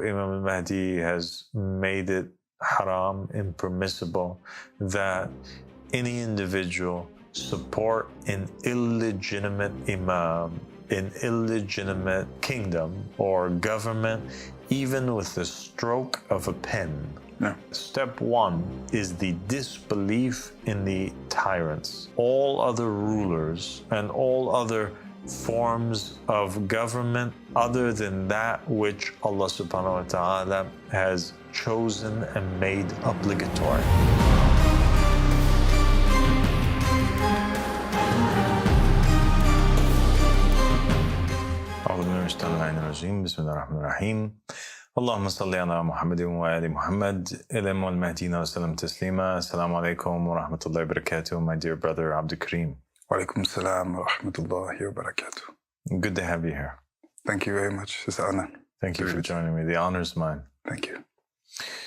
Imam Mahdi has made it haram, impermissible, that any individual support an illegitimate imam, an illegitimate kingdom or government, even with the stroke of a pen. No. Step one is the disbelief in the tyrants. All other rulers and all other forms of government other than that which Allah subhanahu wa ta'ala has chosen and made obligatory. بسم الله الرحمن الرحيم اللهم صل على محمد وآل محمد الإمام المهدي وسلم تسليما. Assalamu alaikum wa rahmatullahi wa barakatuh, my dear brother Abdulkareem. Wa alaikum salam wa rahmatullahi wa barakatuh. Good to have you here. Thank you very much. It's an honor. Thank you for joining me. The honor's mine. Thank you.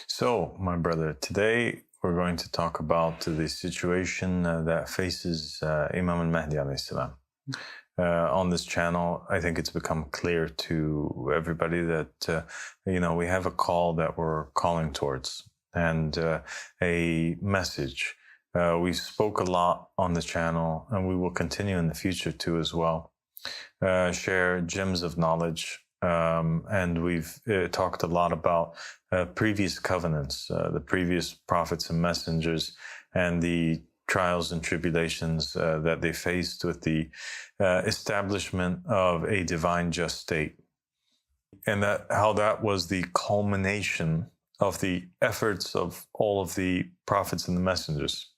So, my brother, today we're going to talk about the situation that faces Imam Mahdi alayhi salam. On this channel, I think it's become clear to everybody that, we have a call that we're calling towards and a message. We spoke a lot on the channel and we will continue in the future too as well. Share gems of knowledge. And we've talked a lot about previous covenants, the previous prophets and messengers, and the trials and tribulations that they faced with the establishment of a divine just state, and how that was the culmination of the efforts of all of the prophets and the messengers.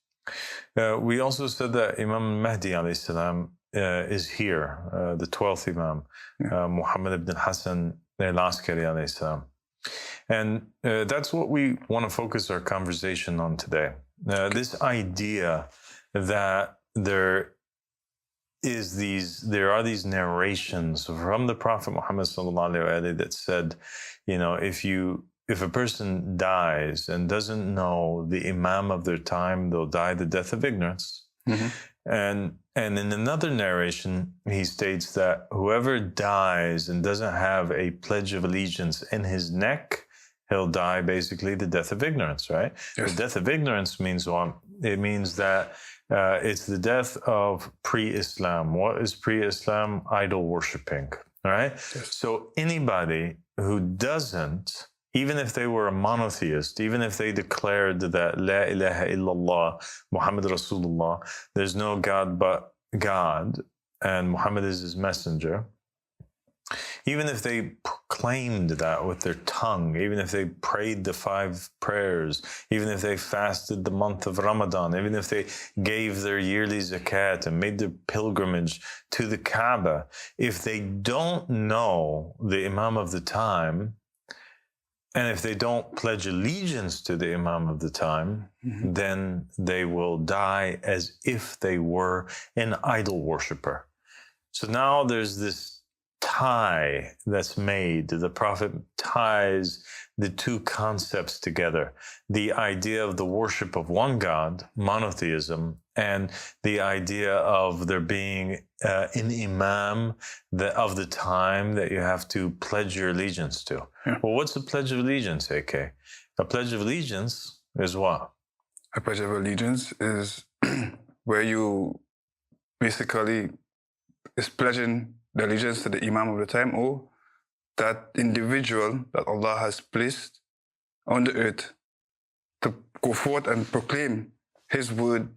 We also said that Imam Mahdi alayhi salam is here, the 12th Imam, Muhammad ibn Hassan al-Askari alayhi salam. And that's what we want to focus our conversation on today. This idea that there are these narrations from the Prophet Muhammad sallallahu alaihi wasallam that said, if a person dies and doesn't know the Imam of their time, they'll die the death of ignorance. Mm-hmm. And in another narration, he states that whoever dies and doesn't have a pledge of allegiance in his neck, he'll die basically the death of ignorance, right? Yes. The death of ignorance means what? It means that it's the death of pre-Islam. What is pre-Islam? Idol worshipping, right? Yes. So anybody who doesn't, even if they were a monotheist, even if they declared that La ilaha illallah, Muhammad Rasulullah, there's no God but God, and Muhammad is his messenger, even if they proclaimed that with their tongue, even if they prayed the 5 prayers, even if they fasted the month of Ramadan, even if they gave their yearly zakat and made their pilgrimage to the Kaaba, if they don't know the Imam of the time, and if they don't pledge allegiance to the Imam of the time, mm-hmm. then they will die as if they were an idol worshiper. So now there's this tie that's made. The Prophet ties the two concepts together. The idea of the worship of one God, monotheism, and the idea of there being an Imam of the time that you have to pledge your allegiance to. Yeah. Well, what's a pledge of allegiance, AK? A pledge of allegiance is what? A pledge of allegiance is where you basically is pledging the allegiance to the Imam of the time, or that individual that Allah has placed on the earth to go forth and proclaim His word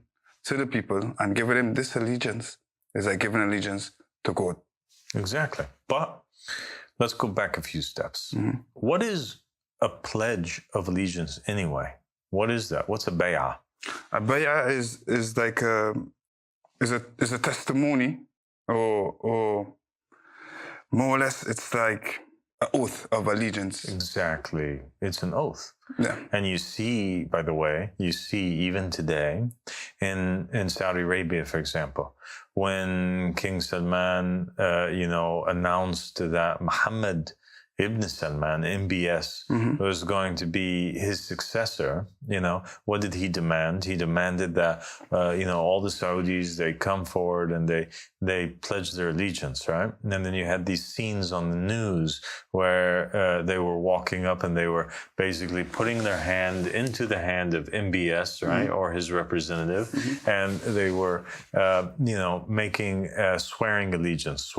to the people, and giving him this allegiance is like giving allegiance to God. Exactly. But let's go back a few steps. Mm-hmm. What is a pledge of allegiance anyway? What is that? What's a bay'ah? A bay'ah is like is a testimony, or more or less, it's like an oath of allegiance. Exactly. It's an oath. Yeah. And you see, by the way, even today in Saudi Arabia, for example, when King Salman, announced that Muhammad Ibn Salman, MBS, was going to be his successor, what did he demand? He demanded that, all the Saudis, they come forward and they pledge their allegiance, right? And then you had these scenes on the news where they were walking up and they were basically putting their hand into the hand of MBS, right, or his representative, and they were, making swearing allegiance,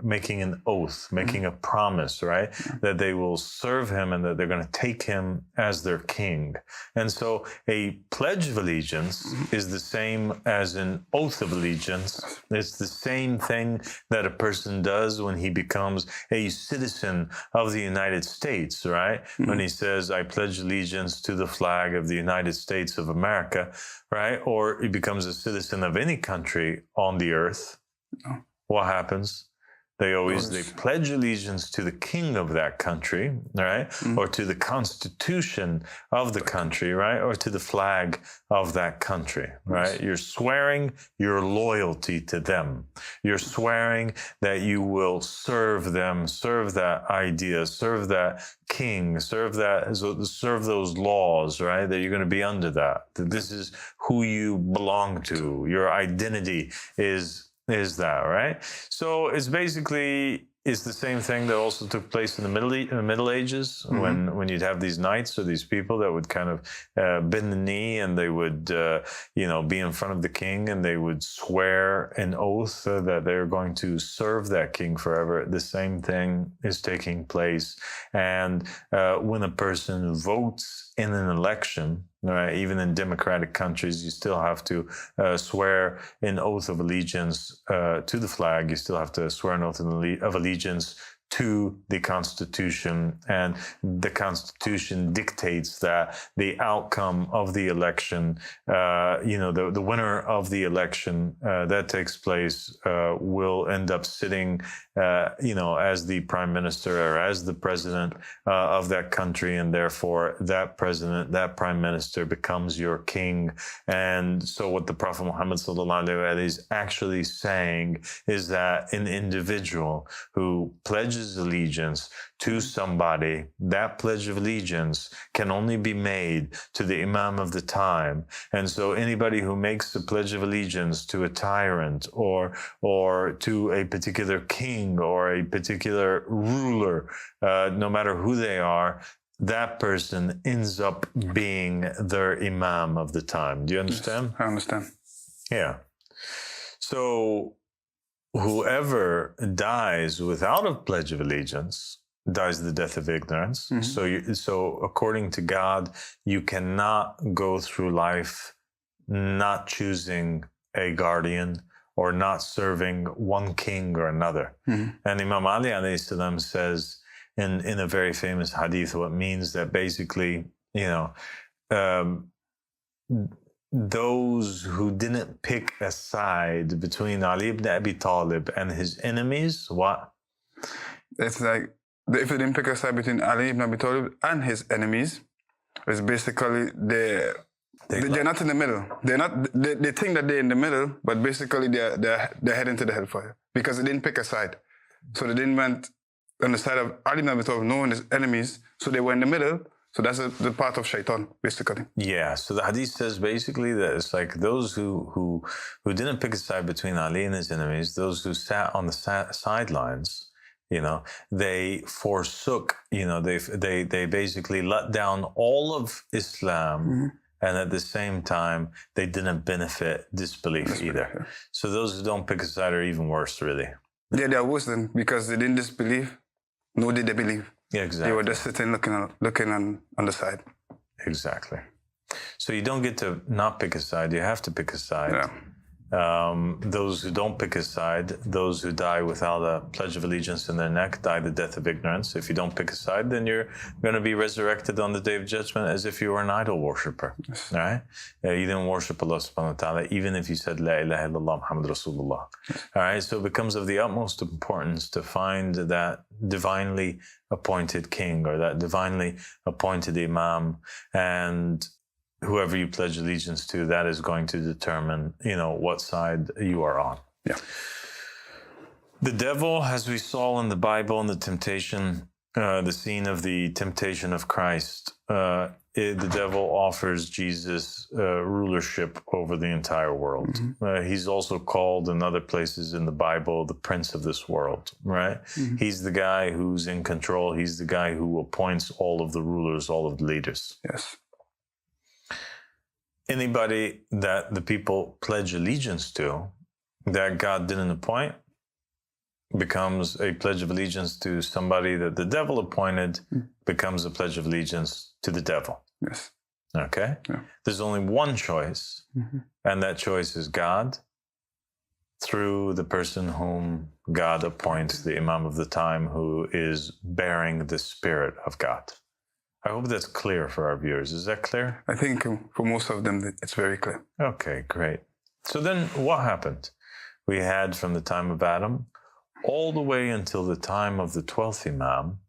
making an oath, making a promise, right, that they will serve him and that they're going to take him as their king. And so a pledge of allegiance is the same as an oath of allegiance. It's the same thing that a person does when he becomes a citizen of the United States, right? When he says, I pledge allegiance to the flag of the United States of America, right? Or he becomes a citizen of any country on the earth. What happens? They pledge allegiance to the king of that country, right? Or to the constitution of the country, right? Or to the flag of that country, right? You're swearing your loyalty to them. You're swearing that you will serve them, serve that idea, serve that king, serve those laws, right? That you're going to be under that. That this is who you belong to. Your identity is that, right? So it's the same thing that also took place in the Middle Ages, when you'd have these knights or these people that would kind of bend the knee and they would, be in front of the king and they would swear an oath that they're going to serve that king forever. The same thing is taking place. And when a person votes in an election, right, even in democratic countries, you still have to swear an oath of allegiance to the flag. You still have to swear an oath of allegiance to the Constitution, and the Constitution dictates that the outcome of the election, the winner of the election that takes place will end up sitting, as the prime minister or as the president of that country, and therefore that president, that prime minister becomes your king. And so what the Prophet Muhammad is actually saying is that an individual who pledges allegiance to somebody, that pledge of allegiance can only be made to the Imam of the time. And so anybody who makes a pledge of allegiance to a tyrant or to a particular king or a particular ruler, no matter who they are, that person ends up being their Imam of the time. Do you understand? Yes, I understand. Yeah. So whoever dies without a pledge of allegiance dies the death of ignorance. So according to God, you cannot go through life not choosing a guardian or not serving one king or another. And Imam Ali alayhi salam says in a very famous hadith, what means that basically, those who didn't pick a side between Ali ibn Abi Talib and his enemies, what? It's like, if they didn't pick a side between Ali ibn Abi Talib and his enemies, it's basically they're not in the middle. They think that they're in the middle, but basically they're heading to the hellfire because they didn't pick a side. So they didn't went on the side of Ali ibn Abi Talib, knowing his enemies, so they were in the middle. So that's the part of shaitan, basically. Yeah. So the hadith says basically that it's like those who didn't pick a side between Ali and his enemies, those who sat on the sidelines, they forsook, they basically let down all of Islam. And at the same time, they didn't benefit disbelief either. Yeah. So those who don't pick a side are even worse, really. Yeah, they're worse then, because they didn't disbelieve, nor did they believe. Yeah, exactly. They were just sitting looking on the side. Exactly. So you don't get to not pick a side. You have to pick a side. Yeah. Those who don't pick a side, those who die without a pledge of allegiance in their neck, die the death of ignorance. If you don't pick a side, then you're going to be resurrected on the Day of Judgment as if you were an idol worshiper. Yes. Right? You didn't worship Allah subhanahu wa ta'ala, even if you said La ilaha illallah Muhammad Rasulullah. All right? So it becomes of the utmost importance to find that divinely appointed king or that divinely appointed Imam, and whoever you pledge allegiance to, that is going to determine, what side you are on. Yeah. The devil, as we saw in the Bible in the temptation, the scene of the temptation of Christ, the devil offers Jesus rulership over the entire world. He's also called in other places in the Bible the prince of this world, right? He's the guy who's in control. He's the guy who appoints all of the rulers, all of the leaders. Yes. Anybody that the people pledge allegiance to that God didn't appoint becomes a pledge of allegiance to somebody that the devil appointed, becomes a pledge of allegiance to the devil. Yes. Okay? Yeah. There's only one choice, and that choice is God through the person whom God appoints, the Imam of the time, who is bearing the spirit of God. I hope that's clear for our viewers. Is that clear? I think for most of them, it's very clear. Okay, great. So then what happened? We had from the time of Adam all the way until the time of the 12th Imam,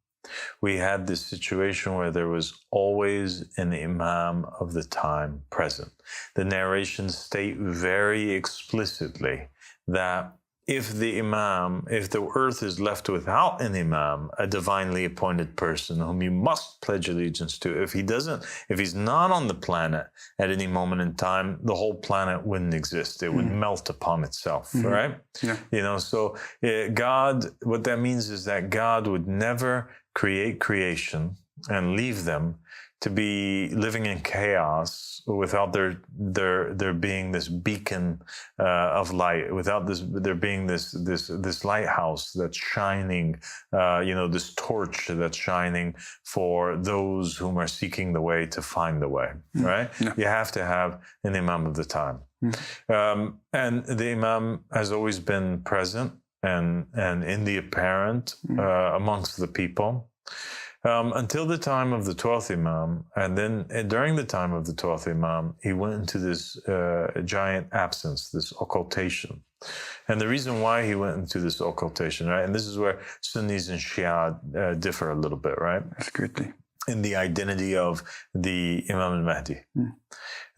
we had this situation where there was always an Imam of the time present. The narrations state very explicitly that if the earth is left without an Imam, a divinely appointed person whom you must pledge allegiance to, if he's not on the planet at any moment in time, the whole planet wouldn't exist. It would melt upon itself, right? Yeah. So God, what that means is that God would never create creation and leave them to be living in chaos without there being this beacon of light, without there being this lighthouse that's shining, this torch that's shining for those whom are seeking the way to find the way, right? Yeah. You have to have an Imam of the time. And the Imam has always been present and in the apparent amongst the people. Until the time of the 12th Imam, and then during the time of the 12th Imam, he went into this giant absence, this occultation. And the reason why he went into this occultation, right? And this is where Sunnis and Shia differ a little bit, right? Discreetly. In the identity of the Imam al-Mahdi.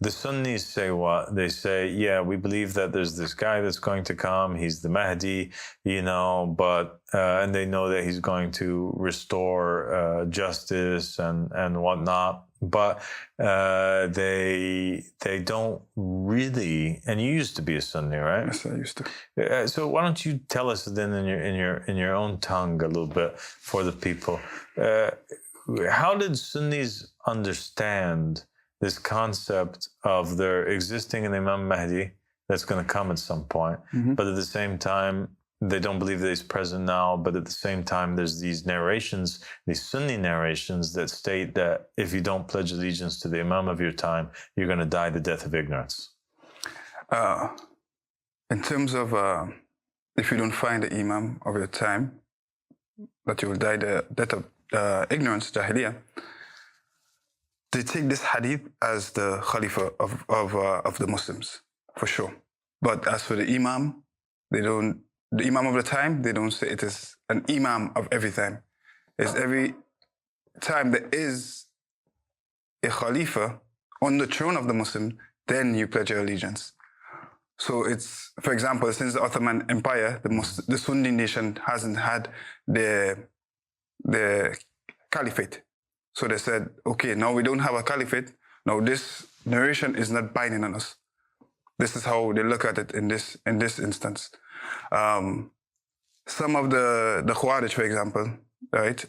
The Sunnis say what? They say, yeah, we believe that there's this guy that's going to come. He's the Mahdi, but and they know that he's going to restore justice and whatnot. But they don't really. And you used to be a Sunni, right? Yes, I used to. So why don't you tell us then in your own tongue a little bit for the people? How did Sunnis understand this concept of there existing an Imam Mahdi that's going to come at some point, but at the same time, they don't believe that he's present now, but at the same time, there's these narrations, these Sunni narrations that state that if you don't pledge allegiance to the Imam of your time, you're going to die the death of ignorance? In terms of if you don't find the Imam of your time, that you will die the death of ignorance, Jahiliyyah, they take this hadith as the Khalifa of the Muslims, for sure. But as for the Imam, the Imam of the time, they don't say it is an Imam of every time. It's every time there is a Khalifa on the throne of the Muslim, then you pledge your allegiance. So it's, for example, since the Ottoman Empire, the Sunni nation hasn't had the caliphate. So they said, okay, now we don't have a caliphate. Now this narration is not binding on us. This is how they look at it in this instance. Some of the Khawarij, for example, right?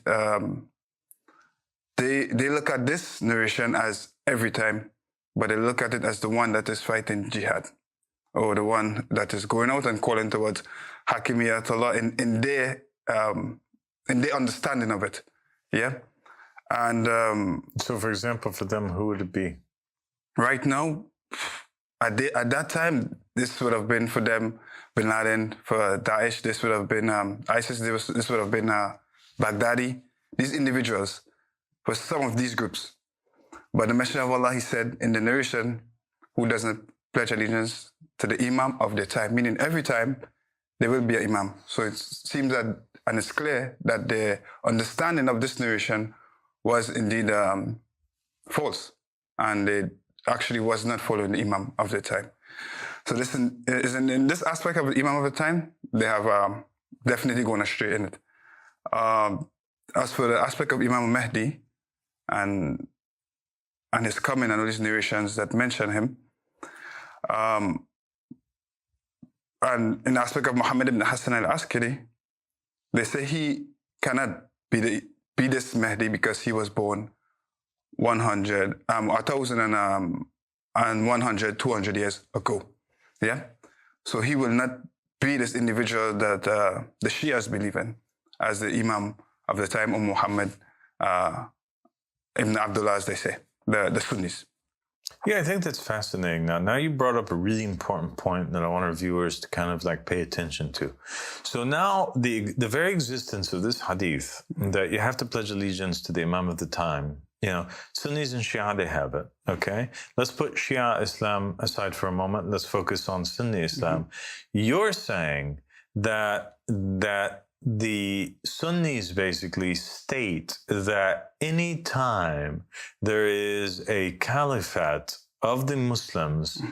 They look at this narration as every time, but they look at it as the one that is fighting jihad, or the one that is going out and calling towards Hakimiyatullah in their understanding of it. Yeah. And so, for example, for them, who would it be? Right now, at that time, this would have been for them Bin Laden. For Daesh, this would have been ISIS. This would have been Baghdadi. These individuals, for some of these groups. But the Messenger of Allah, he said in the narration, who doesn't pledge allegiance to the Imam of their time, meaning every time there will be an Imam. So it seems that, and it's clear that the understanding of this narration was indeed false, and it actually was not following the Imam of the time. So this is in this aspect of the Imam of the time, they have definitely gone astray in it. as for the aspect of Imam Mahdi and his coming and all these narrations that mention him, and in the aspect of Muhammad ibn Hassan al-Askari, they say he cannot be this Mahdi because he was born 100, 1,100, 200 years ago. Yeah? So he will not be this individual that the Shias believe in as the Imam of the time of Muhammad ibn Abdullah, as they say, the Sunnis. Yeah, I think that's fascinating. Now you brought up a really important point that I want our viewers to kind of like pay attention to. So now the very existence of this hadith, that you have to pledge allegiance to the Imam of the time, you know, Sunnis and Shia, they have it, okay? Let's put Shia Islam aside for a moment. Let's focus on Sunni Islam. You're saying that the Sunnis basically state that any time there is a caliphate of the Muslims,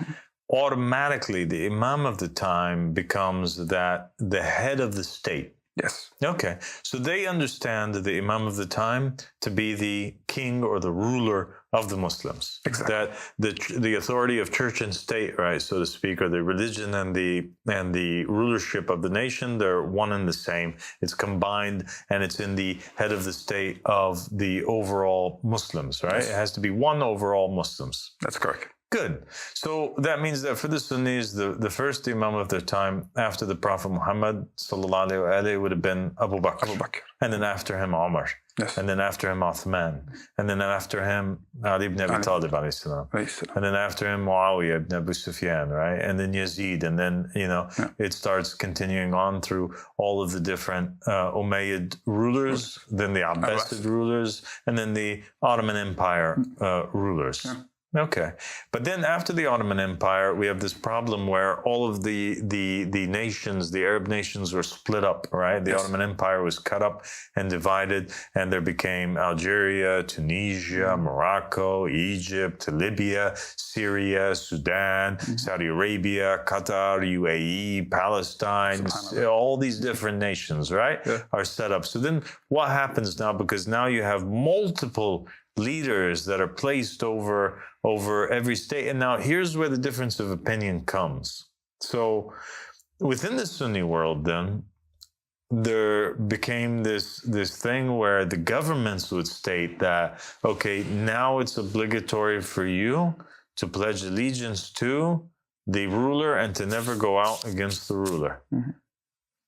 automatically the Imam of the time becomes the head of the state. Yes. Okay. So they understand the Imam of the time to be the king or the ruler of the Muslims. Exactly. That the authority of church and state, right, so to speak, or the religion and the rulership of the nation, they're one and the same. It's combined, and it's in the head of the state of the overall Muslims, right? Yes. It has to be one overall Muslims. That's correct. Good. So that means that for the Sunnis, the first Imam of their time after the Prophet Muhammad sallallahu alaihi wasallam would have been Abu Bakr. And then after him, Umar. Yes. And then after him, Uthman. And then after him, Ali ibn Abi Talib alayhi salam. And then after him, Muawiyah ibn Abu Sufyan, right? And then Yazid. And then, you know, it starts continuing on through all of the different Umayyad rulers, then the Abbasid rulers, and then the Ottoman Empire rulers. Yeah. Okay. But then after the Ottoman Empire, we have this problem where all of the nations, the Arab nations, were split up, right? The Ottoman Empire was cut up and divided, and there became Algeria, Tunisia, Morocco, Egypt, Libya, Syria, Sudan, Saudi Arabia, Qatar, UAE, Palestine, all these different nations, right, are set up. So then what happens now? Because now you have multiple leaders that are placed over every state. And now here's where the difference of opinion comes. So within the Sunni world, then, there became this thing where the governments would state that, okay, now it's obligatory for you to pledge allegiance to the ruler and to never go out against the ruler.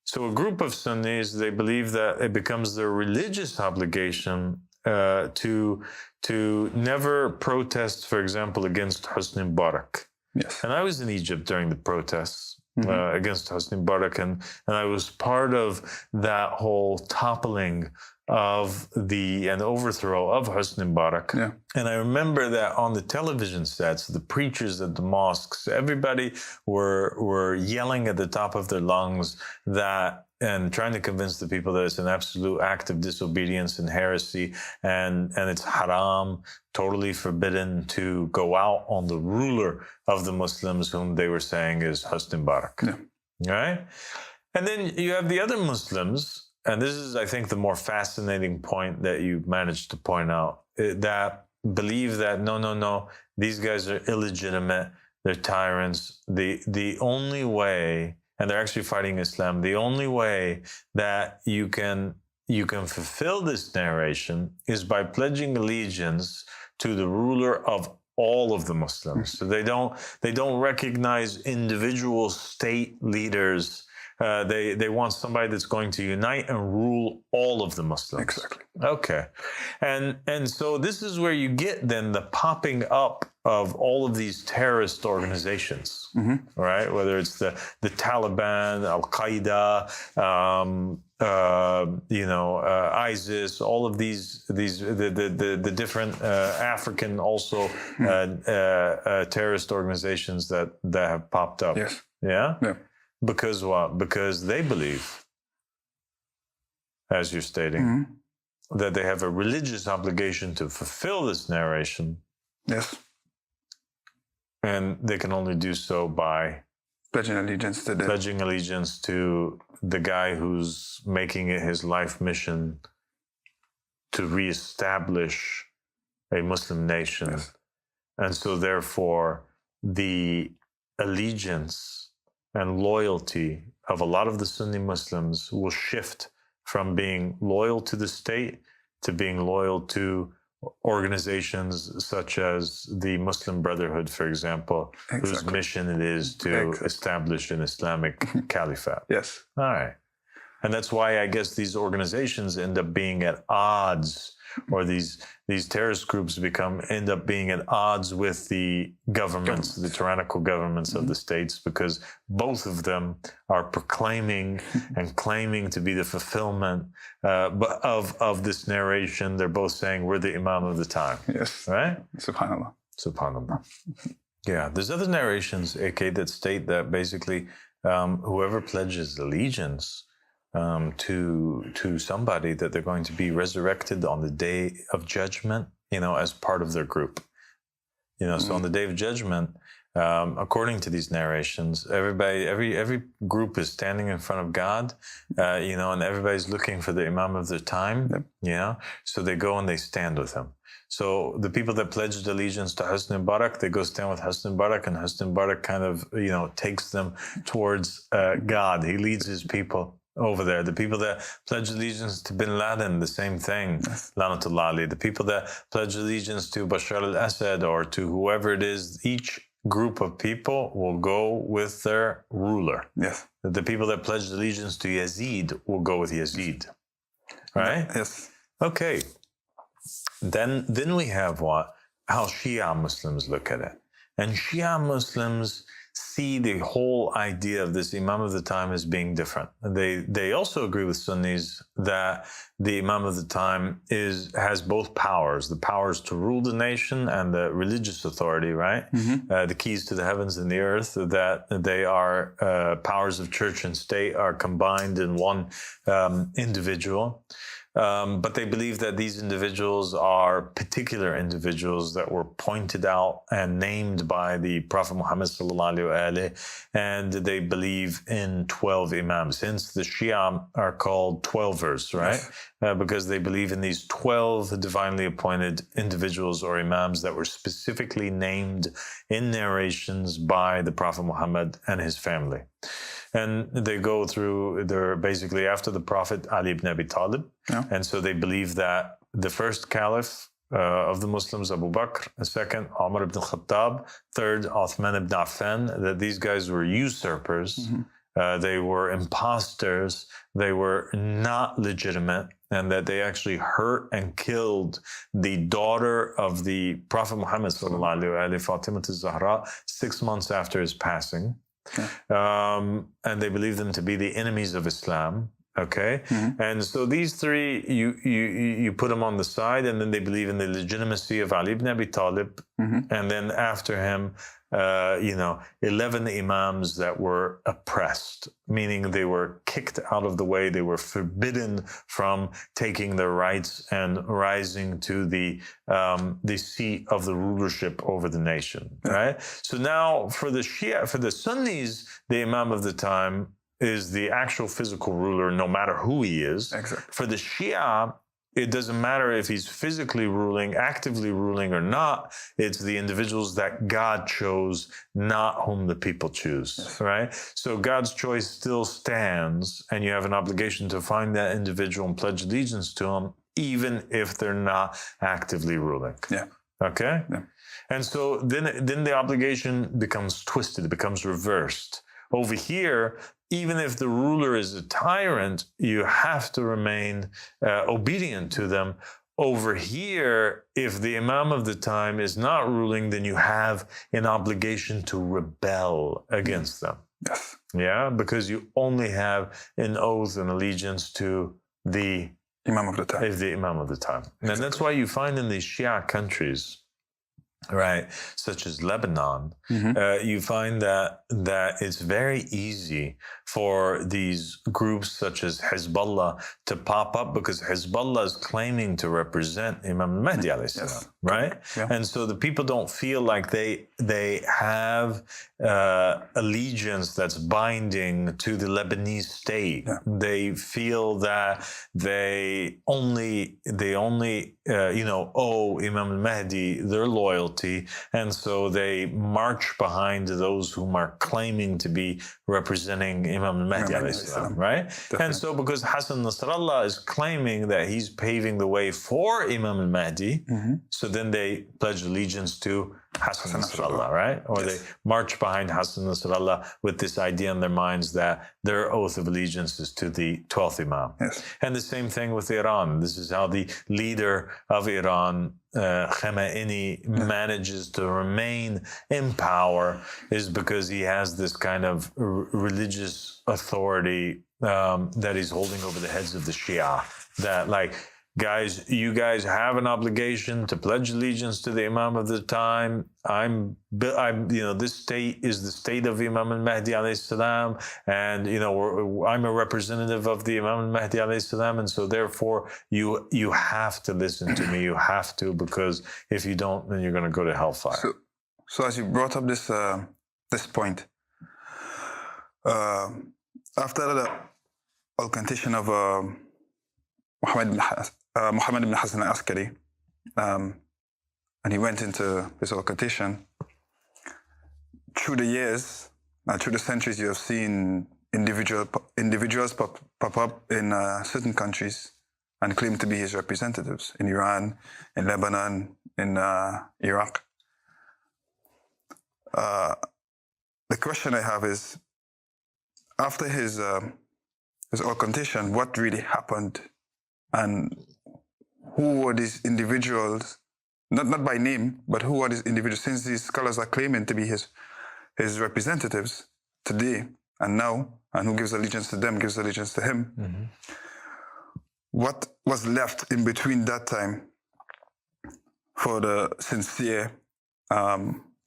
So a group of Sunnis, they believe that it becomes their religious obligation to never protest, for example, against Hosni Mubarak. Yes. And I was in Egypt during the protests against Hosni Mubarak, and I was part of that whole toppling of and overthrow of Hosni Mubarak. Yeah. And I remember that on the television sets, the preachers at the mosques, everybody were yelling at the top of their lungs and trying to convince the people that it's an absolute act of disobedience and heresy, and it's haram, totally forbidden to go out on the ruler of the Muslims, whom they were saying is Hosni Mubarak. Yeah. Right? And then you have the other Muslims, and this is, I think, the more fascinating point that you managed to point out, that believe that no, these guys are illegitimate, they're tyrants. The only way, and they're actually fighting Islam, the only way that you can fulfill this narration is by pledging allegiance to the ruler of all of the Muslims. So they don't recognize individual state leaders. They want somebody that's going to unite and rule all of the Muslims. Exactly. Okay. And so this is where you get then the popping up of all of these terrorist organizations, right? Whether it's the Taliban, Al-Qaeda, ISIS, all of these the different African also terrorist organizations that have popped up. Yes. Yeah? Yeah. Because what? Because they believe, as you're stating, that they have a religious obligation to fulfill this narration. Yes. And they can only do so by pledging allegiance to the guy who's making it his life mission to reestablish a Muslim nation. Yes. And so therefore, the allegiance and loyalty of a lot of the Sunni Muslims will shift from being loyal to the state to being loyal to organizations such as the Muslim Brotherhood, for example, whose mission it is to establish an Islamic caliphate. Yes. All right. And that's why I guess these organizations end up being at odds, or these terrorist groups end up being at odds with the governments, the tyrannical governments of the states, because both of them are proclaiming and claiming to be the fulfillment of this narration. They're both saying we're the Imam of the time. Yes. Right? Subhanallah. Subhanallah. Yeah. There's other narrations, AK, that state that basically whoever pledges allegiance to somebody, that they're going to be resurrected on the day of judgment, as part of their group. So on the day of judgment, according to these narrations, every group is standing in front of God, and everybody's looking for the Imam of their time, so they go and they stand with him. So the people that pledged allegiance to Husn Mubarak, they go stand with Husn Mubarak, and Husn Mubarak kind of, takes them towards God. He leads his people over there. The people that pledge allegiance to Bin Laden, the same thing, Lanatullah Ali. The people that pledge allegiance to Bashar al-Assad or to whoever it is, each group of people will go with their ruler. Yes. The people that pledge allegiance to Yazid will go with Yazid. Right? Yes. Okay. Then we have how Shia Muslims look at it. And Shia Muslims see the whole idea of this Imam of the time as being different. And they also agree with Sunnis that the Imam of the time has both powers, the powers to rule the nation and the religious authority, right? The keys to the heavens and the earth, that they are powers of church and state are combined in one individual. But they believe that these individuals are particular individuals that were pointed out and named by the Prophet Muhammad and they believe in 12 imams. Hence, the Shia are called 12ers, right? Because they believe in these 12 divinely appointed individuals or imams that were specifically named in narrations by the Prophet Muhammad and his family. And they go through, they're basically after the Prophet Ali ibn Abi Talib. And so they believe that the first caliph of the Muslims, Abu Bakr, second, Umar ibn Khattab, third, Uthman ibn Affan, that these guys were usurpers. They were imposters. They were not legitimate, and that they actually hurt and killed the daughter of the Prophet Muhammad, Fatima al-Zahra, 6 months after his passing. And they believe them to be the enemies of Islam. Okay. And so these three, you put them on the side, and then they believe in the legitimacy of Ali ibn Abi Talib. And then after him, 11 imams that were oppressed, meaning they were kicked out of the way. They were forbidden from taking their rights and rising to the seat of the rulership over the nation. Right. So now for the Shia, for the Sunnis, the Imam of the time is the actual physical ruler, no matter who he is. For the Shia, it doesn't matter if he's physically ruling, actively ruling or not. It's the individuals that God chose, not whom the people choose, right? So God's choice still stands, and you have an obligation to find that individual and pledge allegiance to him, even if they're not actively ruling. Okay? And so then the obligation becomes twisted, it becomes reversed. Over here, even if the ruler is a tyrant, you have to remain obedient to them. Over here, if the Imam of the time is not ruling, then you have an obligation to rebel against them. Yeah, because you only have an oath and allegiance to the Imam of the time. The Imam of the time. And that's why you find in these Shia countries, right, such as Lebanon, you find that it's very easy for these groups such as Hezbollah to pop up, because Hezbollah is claiming to represent Imam Mahdi alayhi salam, Yes. right? Yeah. And so the people don't feel like they have allegiance that's binding to the Lebanese state. Yeah. They feel that they only owe Imam al-Mahdi their loyalty, and so they march behind those whom are claiming to be representing Imam al-Mahdi alayhi salam, right? Definitely. And so because Hassan Nasrallah is claiming that he's paving the way for Imam al-Mahdi, so then they pledge allegiance to Hassan Nasrallah, right? Or they march behind Hassan Nasrallah with this idea in their minds that their oath of allegiance is to the 12th Imam. Yes. And the same thing with Iran. This is how the leader of Iran, Khamenei, manages to remain in power, is because he has this kind of religious authority that he's holding over the heads of the Shia. That, like, guys, you guys have an obligation to pledge allegiance to the Imam of the time. This state is the state of Imam al-Mahdi alayhi salam, and I'm a representative of the Imam al-Mahdi alayhi salam, and so therefore you have to listen to me. You have to, because if you don't, then you're going to go to hellfire. So as you brought up this point, after the occultation of Muhammad ibn Hassan al-Askari, and he went into this occultation. Through the years, through the centuries, you have seen individuals pop up in certain countries and claim to be his representatives in Iran, in Lebanon, in Iraq. The question I have is, after his occultation, what really happened? And who were these individuals, not by name, but who are these individuals, since these scholars are claiming to be his representatives today and now, and who gives allegiance to them, gives allegiance to him. Mm-hmm. What was left in between that time for the sincere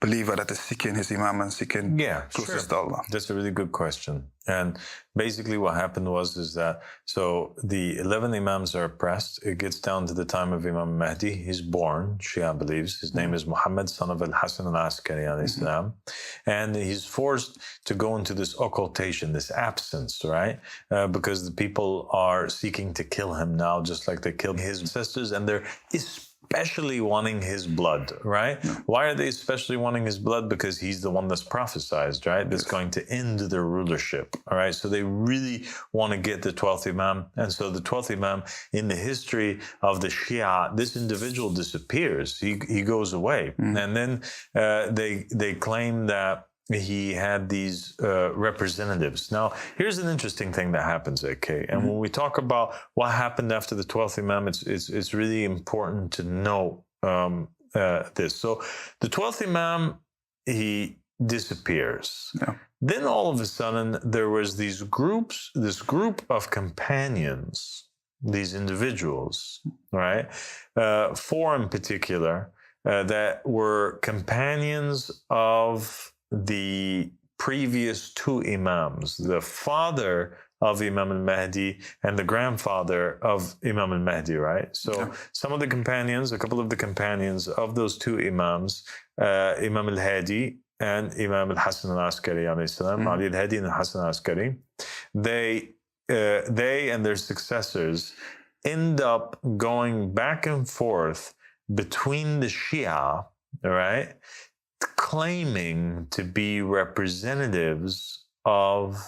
believer that is seeking his Imam and seeking closest to Allah? That's a really good question. And basically what happened is that, so the 11 Imams are oppressed. It gets down to the time of Imam Mahdi. He's born, Shia believes. His name is Muhammad, son of Al-Hassan al-Askari alayhi salam. And he's forced to go into this occultation, this absence, right? Because the people are seeking to kill him now, just like they killed his ancestors, and they're especially wanting his blood, right? Why are they especially wanting his blood? Because he's the one that's prophesized, right? That's going to end their rulership, all right? So they really want to get the 12th Imam. And so the 12th Imam, in the history of the Shia, this individual disappears. He goes away. And then they claim that he had these representatives. Now, here's an interesting thing that happens, AK. And when we talk about what happened after the 12th Imam, it's really important to know this. So the 12th Imam, he disappears. Yeah. Then all of a sudden, there was this group of companions, these individuals, right? Four in particular, that were companions of the previous two Imams, the father of Imam al-Mahdi and the grandfather of Imam al-Mahdi, right? So some of the companions, a couple of the companions of those two Imams, Imam al-Hadi and Imam al-Hassan al-Askari alayhi salam, Ali al-Hadi and al-Hassan al-Askari, they and their successors end up going back and forth between the Shia, right, claiming to be representatives of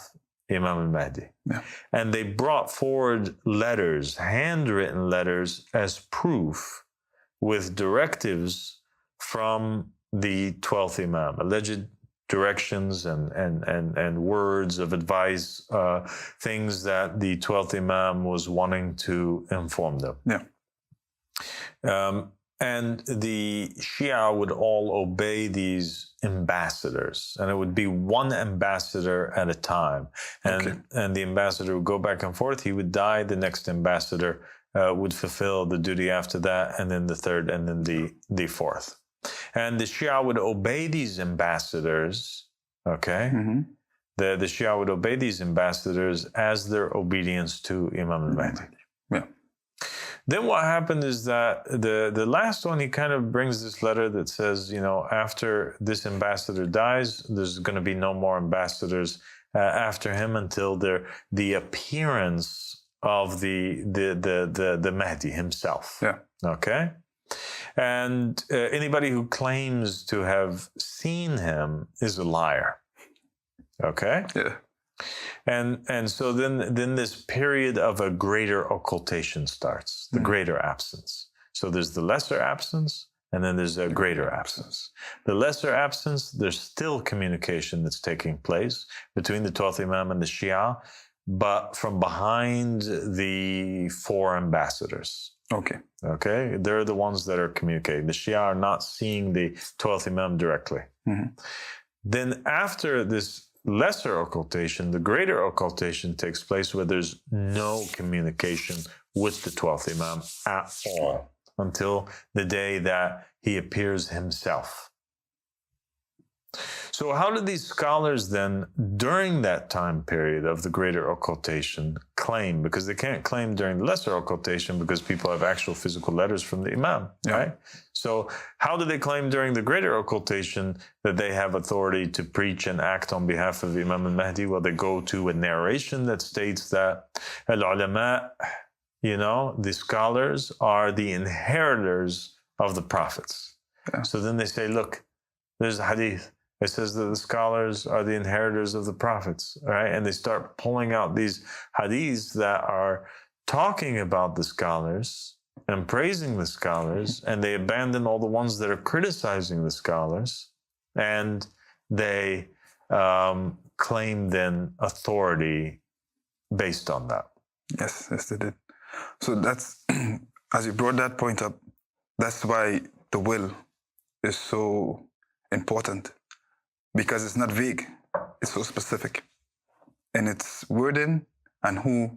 Imam al-Mahdi. Yeah. And they brought forward letters, handwritten letters, as proof with directives from the 12th Imam, alleged directions and words of advice, things that the 12th Imam was wanting to inform them. Yeah. And the Shia would all obey these ambassadors, and it would be one ambassador at a time. And the ambassador would go back and forth. He would die. The next ambassador would fulfill the duty after that, and then the third, and then the fourth. And the Shia would obey these ambassadors, the Shia would obey these ambassadors as their obedience to Imam al-Mahdi. Yeah. Then what happened is that the last one, he kind of brings this letter that says, after this ambassador dies, there's going to be no more ambassadors after him until the appearance of the Mahdi himself. Yeah. Okay? And anybody who claims to have seen him is a liar. Okay? Yeah. And so then this period of a greater occultation starts, the greater absence. So there's the lesser absence, and then there's a greater absence. The lesser absence, there's still communication that's taking place between the 12th Imam and the Shia, but from behind the 4 ambassadors. Okay? They're the ones that are communicating. The Shia are not seeing the 12th Imam directly. Then after this lesser occultation, the greater occultation takes place where there's no communication with the 12th Imam at all until the day that he appears himself. So how do these scholars then, during that time period of the greater occultation, claim? Because they can't claim during the lesser occultation because people have actual physical letters from the Imam, right? So how do they claim during the greater occultation that they have authority to preach and act on behalf of Imam al-Mahdi? Well, they go to a narration that states that al-ulama, the scholars are the inheritors of the prophets. So then they say, look, there's a hadith. It says that the scholars are the inheritors of the prophets, right? And they start pulling out these hadiths that are talking about the scholars and praising the scholars, and they abandon all the ones that are criticizing the scholars, and they claim then authority based on that. Yes, they did. So that's, as you brought that point up, that's why the will is so important. Because it's not vague, it's so specific. And it's wording and who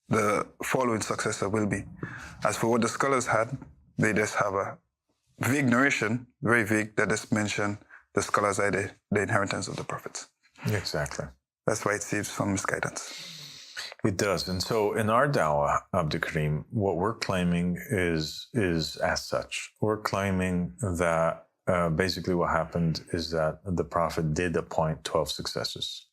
the following successor will be. As for what the scholars had, they just have a vague narration, very vague, that just mention the scholars are the inheritance of the prophets. Exactly. That's why it saves from misguidance. It does. And so in our dawah, Abdulkareem, what we're claiming is as such. We're claiming that basically what happened is that the Prophet did appoint 12 successors,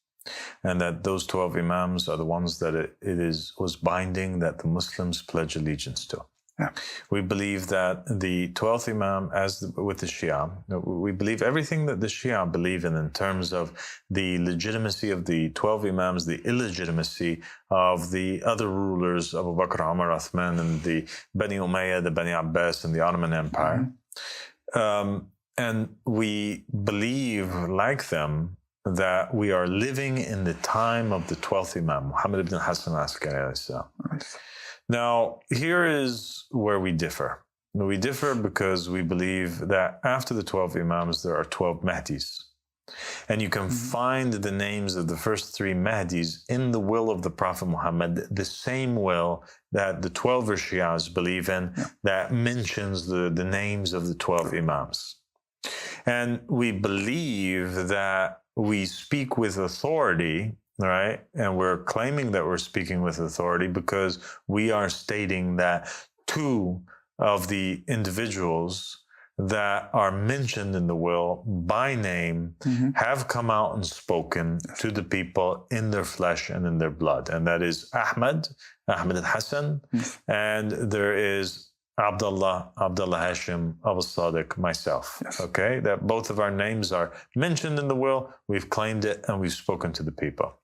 and that those 12 Imams are the ones that it was binding that the Muslims pledge allegiance to. Yeah. We believe that the 12th Imam, with the Shia, we believe everything that the Shia believe in terms of the legitimacy of the 12 Imams, the illegitimacy of the other rulers, Abu Bakr, Umar, Uthman, and the Bani Umayyah, the Bani Abbas, and the Ottoman Empire. And we believe, like them, that we are living in the time of the 12th Imam, Muhammad ibn Hassan al-Askari. Now, here is where we differ. We differ because we believe that after the 12 Imams, there are 12 Mahdis. And you can find the names of the first 3 Mahdis in the will of the Prophet Muhammad, the same will that the 12 Shias believe in, that mentions the names of the 12 Imams. And we believe that we speak with authority, right? And we're claiming that we're speaking with authority because we are stating that 2 of the individuals that are mentioned in the will by name have come out and spoken to the people in their flesh and in their blood. And that is Ahmad al-Hassan, and there is Abdullah Hashem Aba Al-Sadiq, myself. Okay, that both of our names are mentioned in the will. We've claimed it and we've spoken to the people.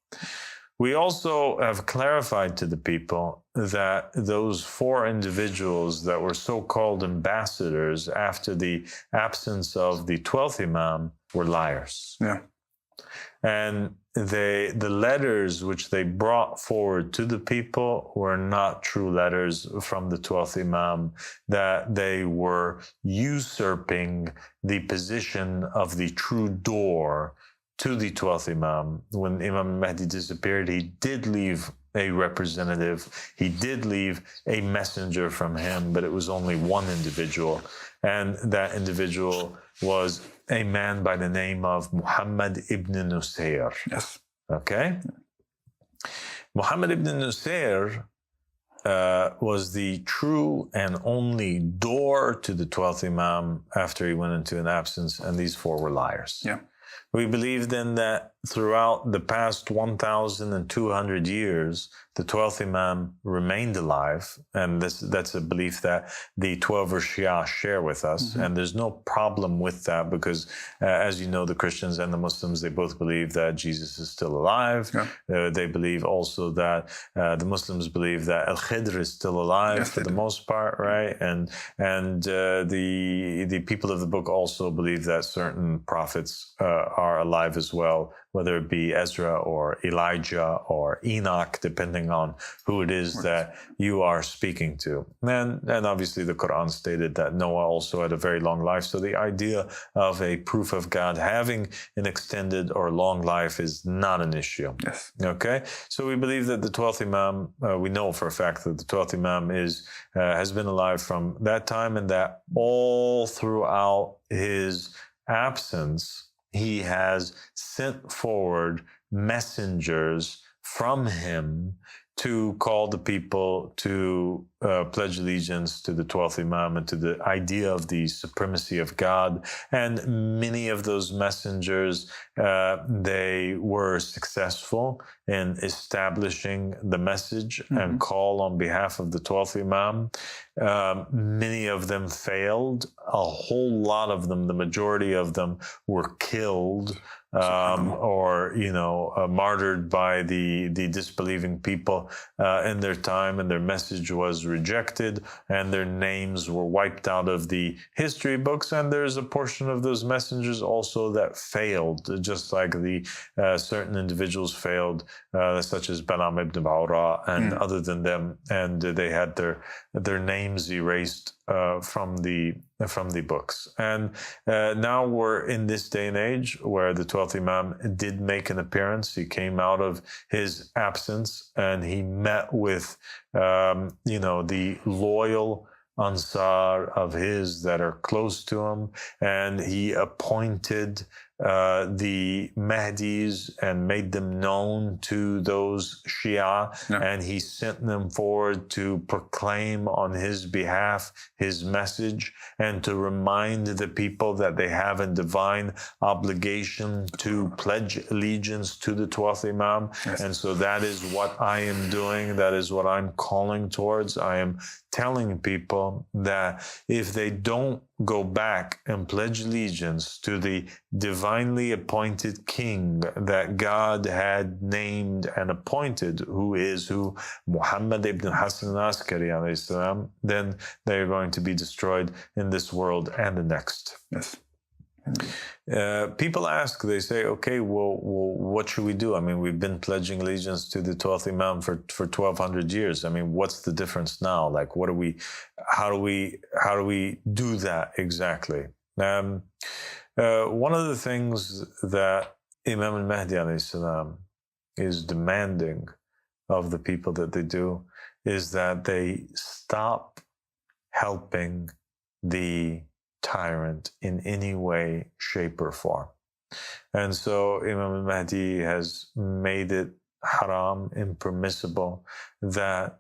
We also have clarified to the people that those 4 individuals that were so-called ambassadors after the absence of the 12th Imam were liars. And the letters which they brought forward to the people were not true letters from the 12th Imam, that they were usurping the position of the true door to the 12th Imam. When Imam Mahdi disappeared, he did leave a representative, he did leave a messenger from him, but it was only one individual. And that individual was a man by the name of Muhammad ibn Nusayr. Okay? Muhammad ibn Nusayr was the true and only door to the 12th Imam after he went into an absence, and these four were liars. Yeah. We believe then that throughout the past 1,200 years, the 12th Imam remained alive. And that's a belief that the 12 Shia share with us. And there's no problem with that because, as you know, the Christians and the Muslims, they both believe that Jesus is still alive. Yeah. They believe also that the Muslims believe that Al-Khidr is still alive for the most part, right? And the people of the book also believe that certain prophets are alive as well, whether it be Ezra or Elijah or Enoch, depending on who it is that you are speaking to. And obviously the Quran stated that Noah also had a very long life. So the idea of a proof of God having an extended or long life is not an issue. Yes. Okay? So we believe that the 12th Imam, we know for a fact that the 12th Imam has been alive from that time, and that all throughout his absence, he has sent forward messengers from him to call the people to pledge allegiance to the 12th Imam and to the idea of the supremacy of God. And many of those messengers, they were successful in establishing the message and call on behalf of the 12th Imam. Many of them failed. A whole lot of them, the majority of them, were killed or martyred by the disbelieving people in their time, and their message was rejected, and their names were wiped out of the history books. And there's a portion of those messengers also that failed, just like the certain individuals failed, such as Balaam ibn Ba'ura and other than them, and they had their names erased from the books. And now we're in this day and age where the 12th Imam did make an appearance. He came out of his absence and he met with the loyal Ansar of his that are close to him, and he appointed the Mahdis and made them known to those Shia, and he sent them forward to proclaim on his behalf his message and to remind the people that they have a divine obligation to pledge allegiance to the 12th Imam. And so that is what I am doing. That is what I'm calling towards. I am telling people that if they don't go back and pledge allegiance to the divinely appointed king that God had named and appointed, who Muhammad ibn Hassan al-Askari alayhi salam, then they are going to be destroyed in this world and the next. Yes. People ask, they say, okay, well, what should we do? I mean, we've been pledging allegiance to the 12th Imam for 1,200 years. I mean, what's the difference now? Like, how do we do that exactly? One of the things that Imam al-Mahdi alayhi salam is demanding of the people that they do is that they stop helping the tyrant in any way, shape, or form. And so Imam al-Mahdi has made it haram, impermissible, that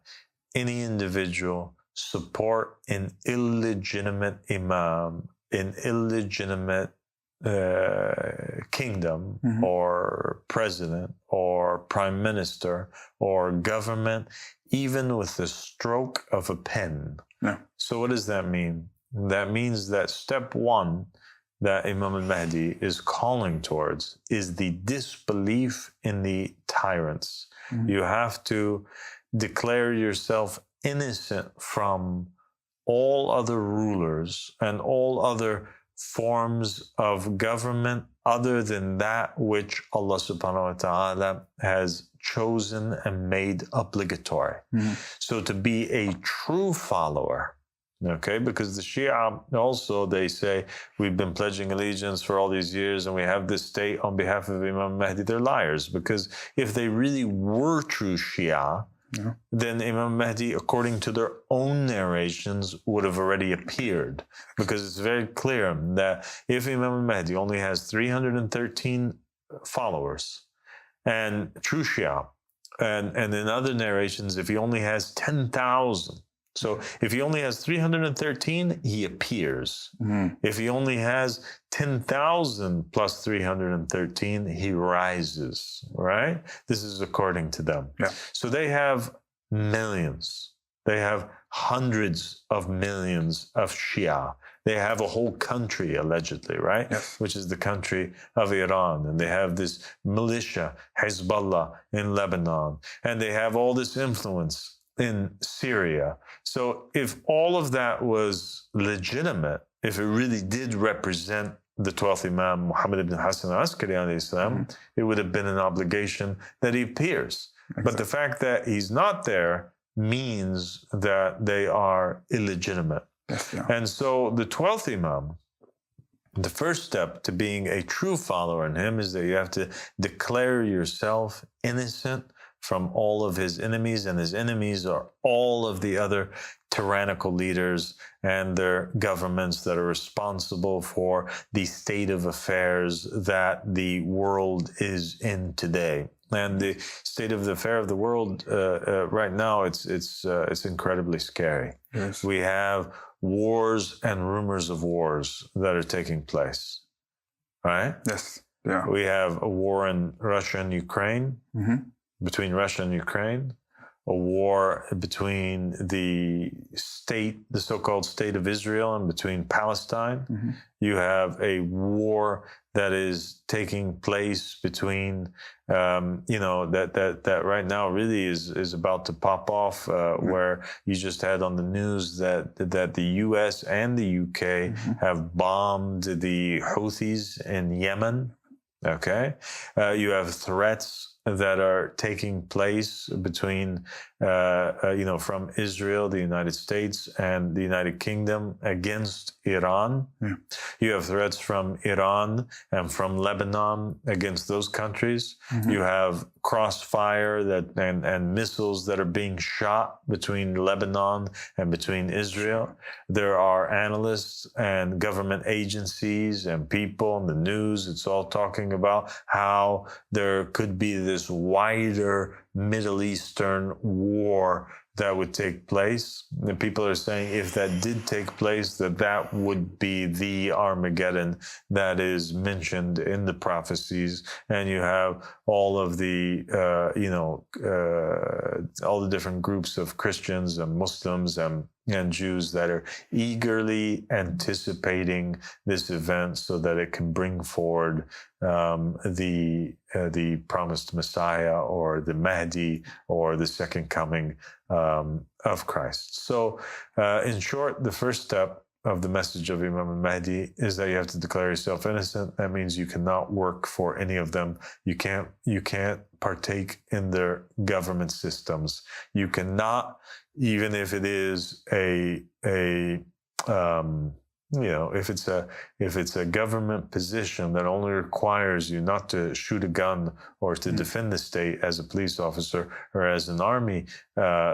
any individual support an illegitimate imam, an illegitimate kingdom or president or prime minister or government, even with the stroke of a pen. No. So what does that mean? That means that step one that Imam al-Mahdi is calling towards is the disbelief in the tyrants. You have to declare yourself innocent from all other rulers and all other forms of government other than that which Allah subhanahu wa ta'ala has chosen and made obligatory. So to be a true follower, okay, because the Shia also, they say, we've been pledging allegiance for all these years and we have this state on behalf of Imam Mahdi. They're liars, because if they really were true Shia, then Imam Mahdi, according to their own narrations, would have already appeared. Because it's very clear that if Imam Mahdi only has 313 followers, and true Shia. And in other narrations, if he only has 10,000. So if he only has 313, he appears. If he only has 10,000 plus 313, he rises, right? This is according to them. Yeah. So they have millions. They have hundreds of millions of Shia. They have a whole country, allegedly, right? Yes. Which is the country of Iran. And they have this militia, Hezbollah, in Lebanon. And they have all this influence in Syria. So if all of that was legitimate, if it really did represent the 12th Imam, Muhammad ibn Hassan al-Askari alayhi salam, it would have been an obligation that he appears. Exactly. But the fact that he's not there means that they are illegitimate. Yes, yeah. And so the 12th Imam, the first step to being a true follower in him is that you have to declare yourself innocent from all of his enemies, and his enemies are all of the other tyrannical leaders and their governments that are responsible for the state of affairs that the world is in today. And the state of the affair of the world right now, it's incredibly scary. Yes. We have wars and rumors of wars that are taking place, right? Yes. Yeah. We have a war in Russia and Ukraine, between Russia and Ukraine, a war between the so-called state of Israel, and between Palestine. You have a war that is taking place between, that right now really is about to pop off, where you just had on the news that the US and the UK have bombed the Houthis in Yemen. Okay. You have threats that are taking place between, from Israel, the United States, and the United Kingdom against Iran. Yeah. You have threats from Iran and from Lebanon against those countries. You have crossfire and missiles that are being shot between Lebanon and between Israel. There are analysts and government agencies and people in the news. It's all talking about how there could be this wider Middle Eastern war that would take place. And people are saying if that did take place, that would be the Armageddon that is mentioned in the prophecies. And you have all of the, all the different groups of Christians and Muslims and Jews that are eagerly anticipating this event so that it can bring forward the promised Messiah, or the Mahdi, or the second coming of Christ. So, in short, the first step of the message of Imam Mahdi is that you have to declare yourself innocent. That means you cannot work for any of them. You can't partake in their government systems. You cannot, even if it is if it's a government position that only requires you not to shoot a gun or to defend the state as a police officer or as an army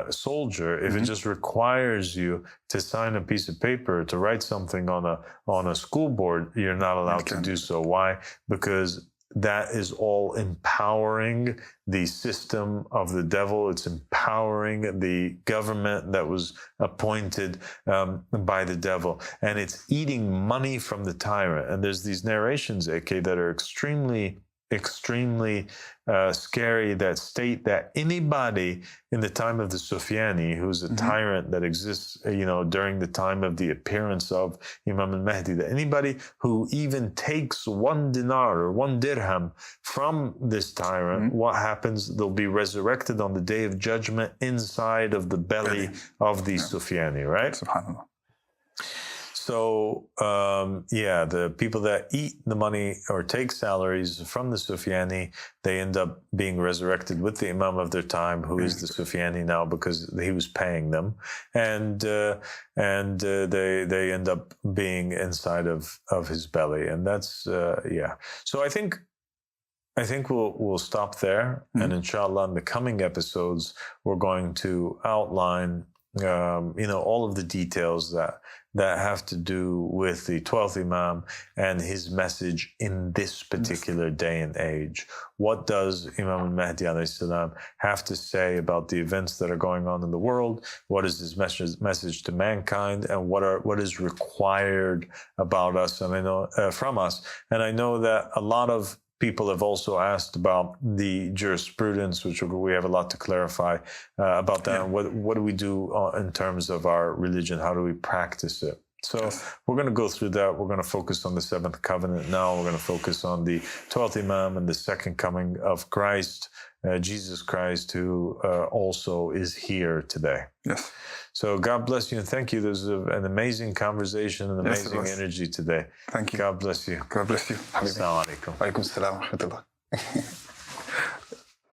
soldier, if it just requires you to sign a piece of paper, to write something on a school board, you're not allowed to do so. Why? Because that is all empowering the system of the devil. It's empowering the government that was appointed by the devil. And it's eating money from the tyrant. And there's these narrations, AK, that are extremely scary, that state that anybody in the time of the Sufyani, who's a tyrant that exists, during the time of the appearance of Imam al-Mahdi, that anybody who even takes 1 dinar or 1 dirham from this tyrant, what happens? They'll be resurrected on the day of judgment inside of the belly of the Sufyani, right? SubhanAllah. So, the people that eat the money or take salaries from the Sufyani, they end up being resurrected with the Imam of their time, who is the Sufyani now because he was paying them. And they end up being inside of his belly. And that's, So I think we'll stop there. And inshallah, in the coming episodes, we're going to outline, all of the details that have to do with the 12th Imam and his message in this particular day and age. What does Imam Mahdi have to say about the events that are going on in the world? What is his message to mankind, and what is required about us? And I know from us, and I know that a lot of people have also asked about the jurisprudence, which we have a lot to clarify about that. And what do we do in terms of our religion? How do we practice it? So we're going to go through that. We're going to focus on the seventh covenant now. We're going to focus on the 12th Imam and the second coming of Christ, Jesus Christ, who also is here today. Yes. So God bless you and thank you. There's an amazing conversation and amazing energy today. Thank you. God bless you. God bless you. Assalamu alaikum. Wa alaikum salam wa rahmatullah.